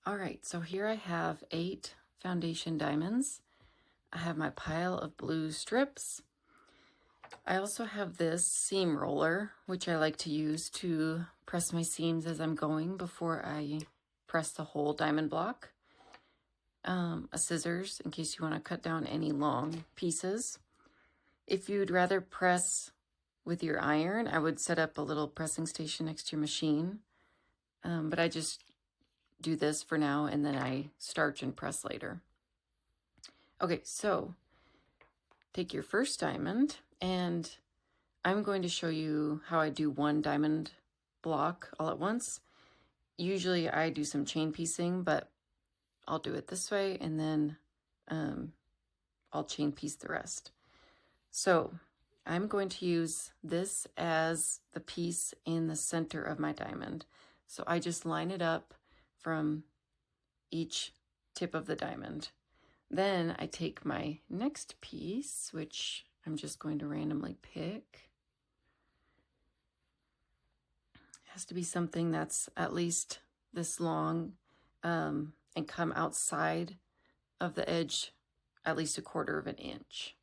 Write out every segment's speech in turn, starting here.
All right, so here I have 8 foundation diamonds. I have my pile of blue strips. I also have this seam roller, which I like to use to press my seams as I'm going before I press the whole diamond block. A scissors in case you want to cut down any long pieces. If you'd rather press with your iron, I would set up a little pressing station next to your machine. But I just do this for now, and then I starch and press later. Okay, so take your first diamond, and I'm going to show you how I do one diamond block all at once. Usually I do some chain piecing, but I'll do it this way, and then I'll chain piece the rest. So I'm going to use this as the piece in the center of my diamond. So I just line it up from each tip of the diamond. Then I take my next piece, which I'm just going to randomly pick. It has to be something that's at least this long and come outside of the edge at least 1/4 of an inch.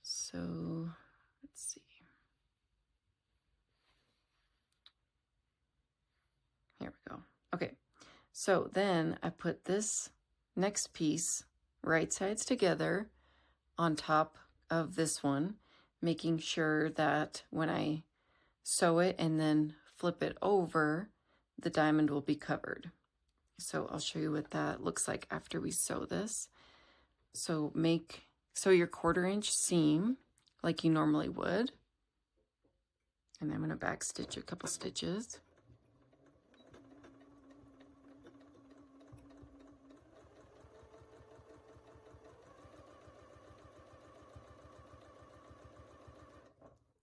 So let's see. Here we go. Okay, so then I put this next piece right sides together on top of this one, making sure that when I sew it and then flip it over, the diamond will be covered. So I'll show you what that looks like after we sew this. So sew your 1/4 inch seam like you normally would. And I'm going to back stitch a couple stitches.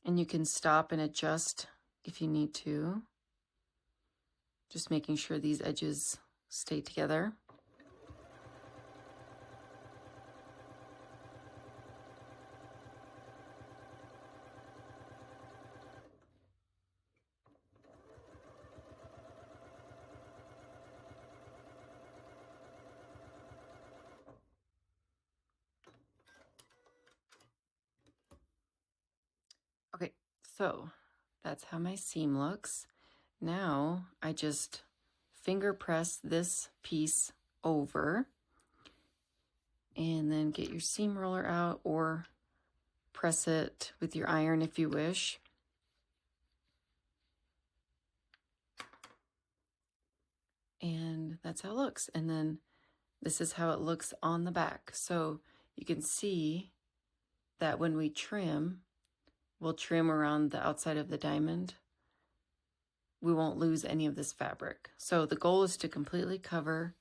And you can stop and adjust if you need to. Just making sure these edges stay together. Okay, so that's how my seam looks. Now I just finger press this piece over and then get your seam roller out, or press it with your iron if you wish. And that's how it looks. And then this is how it looks on the back. So you can see that when we trim, we'll trim around the outside of the diamond. We won't lose any of this fabric. So the goal is to completely cover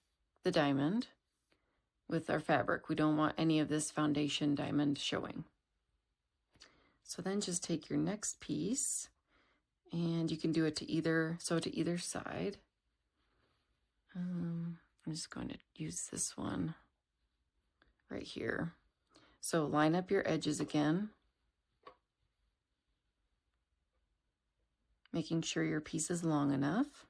the diamond with our fabric. We don't want any of this foundation diamond showing. So then just take your next piece, and you can do it to either side. I'm just going to use this one right here. So line up your edges again, making sure your piece is long enough.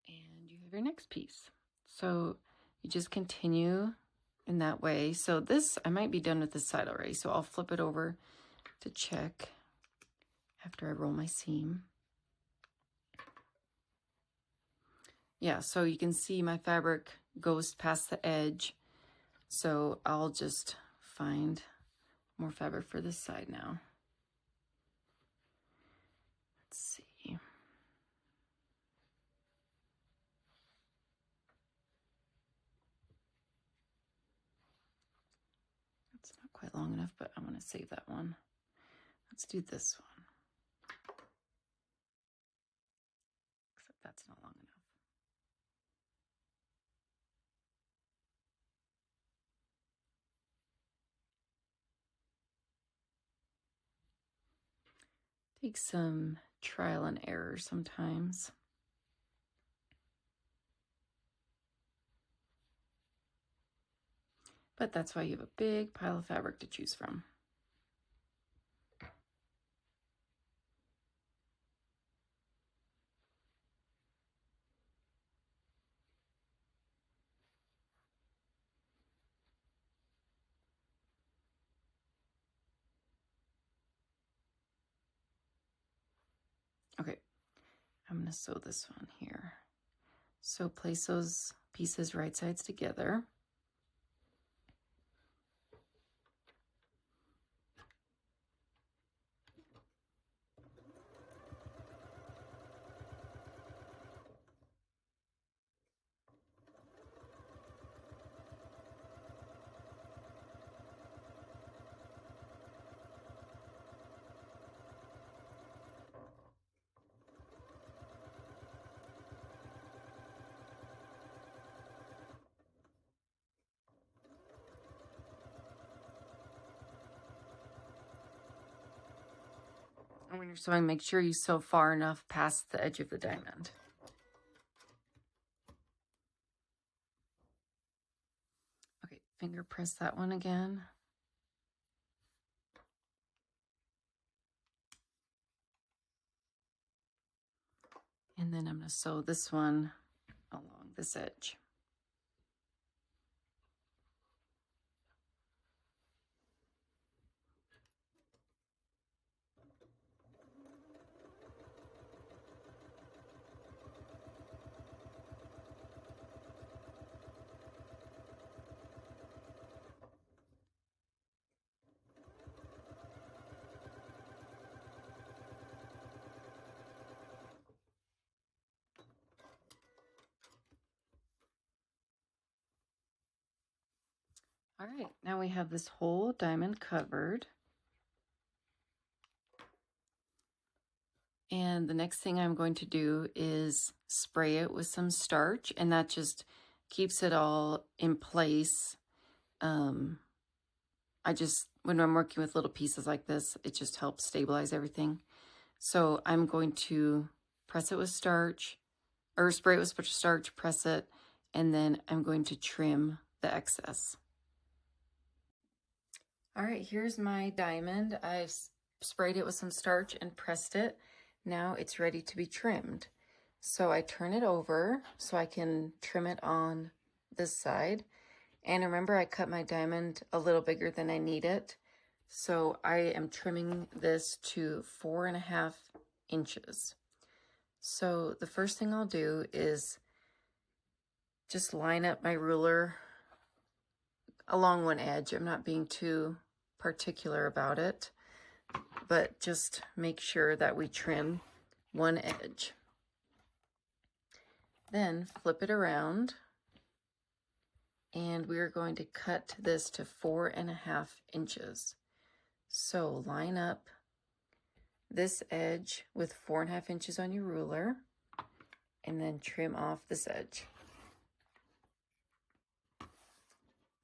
And you have your next piece. So you just continue in that way. So this, I might be done with this side already, so I'll flip it over to check after I roll my seam. Yeah, so you can see my fabric goes past the edge. So I'll just find more fabric for this side now. Let's see. It's not quite long enough, but I'm going to save that one. Let's do this one. Except that's not long enough. Takes some trial and error sometimes. But that's why you have a big pile of fabric to choose from. Okay, I'm going to sew this one here. So place those pieces right sides together. And when you're sewing, make sure you sew far enough past the edge of the diamond. Okay, finger press that one again. And then I'm going to sew this one along this edge. All right, now we have this whole diamond covered. And the next thing I'm going to do is spray it with some starch, and that just keeps it all in place. When I'm working with little pieces like this, it just helps stabilize everything. So I'm going to press it with starch, or spray it with starch, press it, and then I'm going to trim the excess. All right, here's my diamond. I've sprayed it with some starch and pressed it. Now it's ready to be trimmed. So I turn it over so I can trim it on this side. And remember, I cut my diamond a little bigger than I need it. So I am trimming this to 4.5 inches. So the first thing I'll do is just line up my ruler along one edge. I'm not being too particular about it, but just make sure that we trim one edge. Then flip it around, and we're going to cut this to 4.5 inches. So line up this edge with 4.5 inches on your ruler, and then trim off this edge.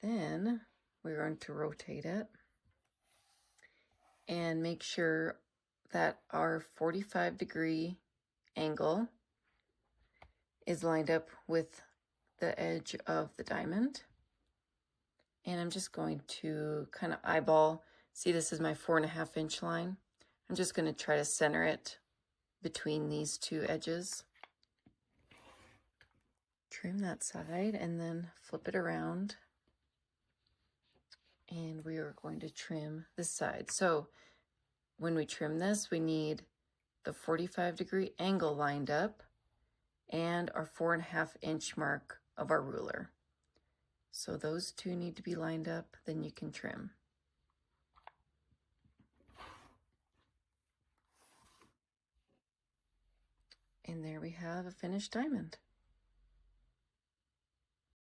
Then we're going to rotate it and make sure that our 45-degree angle is lined up with the edge of the diamond. And I'm just going to kind of eyeball, see, this is my 4.5 inch line. I'm just going to try to center it between these two edges. Trim that side and then flip it around. And we are going to trim this side. So when we trim this, we need the 45-degree angle lined up and our 4.5 inch mark of our ruler. So those two need to be lined up, then you can trim. And there we have a finished diamond.